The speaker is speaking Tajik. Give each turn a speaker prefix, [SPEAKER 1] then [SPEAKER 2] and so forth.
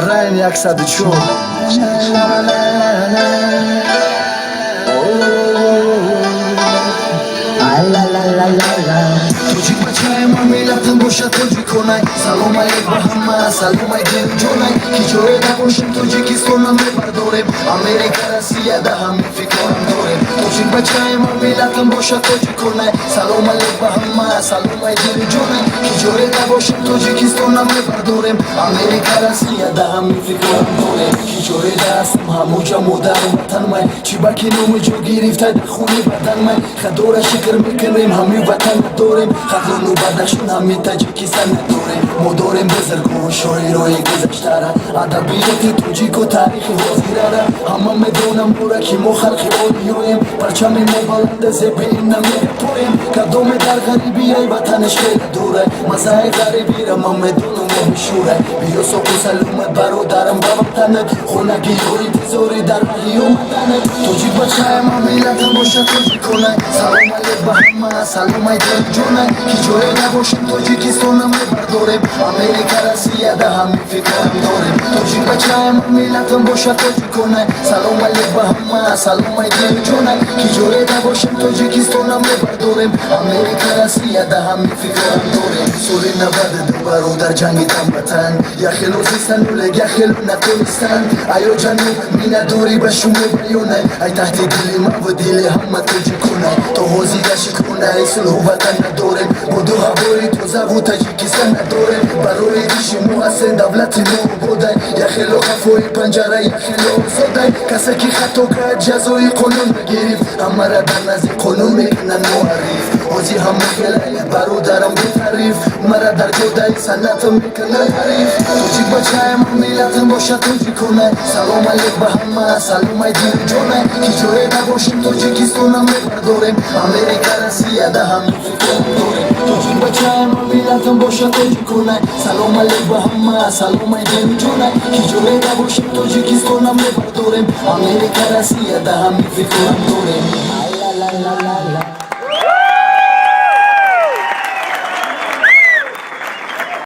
[SPEAKER 1] Ryan Yaksa the Cho. तुझी बचाए मामिला तुम बोशा तुझी कोनाय Salom alek bahama, salom ay dil jonay Kijoe da boshin तुझी किसको न मैं बरदोरे Amerika Russia da hami fikram dore तुझी बचाए मामिला तुम बोशा तुझी कोनाय Salom alek bahama, salom ay dil jonay Kijoe da boshin तुझी किसको न मैं बरदोरे Amerika Russia da hami fikram dore Kijoe da asam hamuja modar watan may Chibaki no mujo girifta da khuni badan may Khadora shikr mikrim hami watan dorem Khadonu badashun hami tajikistan dorem مدارم بزرگون شاعرای گذشتره ادبیات توجیک و تاریخ وزیراره همه میدونم برا که ما خلق اولیویم پرچم ما بلند زبین نمیره پویم کدوم در غریبی ای وطنش خیلی دوره مزای غریبی را من میدونم و مشوره بیا سوق و سلومت برادرم به وطنت خونگی های بزاری در رهی اومدنت توجیک بچه ما میلتم باشه توجیک کنه سلام علیک به همه سلام ای دل جونه که جوی نباشیم توجیکستانم میبرداریم Amerika Russia da hami fikram dorem Toji bachayem milatam bosha toji konay Salom alek bahama, salom ay dil jonay Ki jore da boshim Tojikistonam lebardorem Amerika Russia da hami fikram dorem Suri nabad dubaro dar jangi tam vatan Ya khelo zistan uleg ya khelo natulistan Ayo janu mina dori bashume bayonay Ay tahti dili ma v dili hamma toji konay To hozi gashi konay sulhu vatan nadorem Bodo habori to zavu Tajikistan nadorem برای ریشی محسن دولتی نو بودای یا خیلو خفوی پنجره یا خیلو زدای کسی که خطو کرد جزوی قانون بگیریم همه را در نزد قانون میکنن معریف اوزی هم خیلی برادرم بتعریف مرا در جدای سنتم میکنن حریف توجی بچه من میلتم باشه توجی کنه سلام علیک به همه سلام ای دل جونه که جوه نباشیم توجیکستانم میبرداریم امریکا رسیه ده هم فکرم داریم توجی بچه من میلتم باشه توجی کنه سلام علیک به همه سلام ای دل جونه که جوه نباشیم توجیکستانم میبرداریم امریکا رسیه ده هم فکرم داریم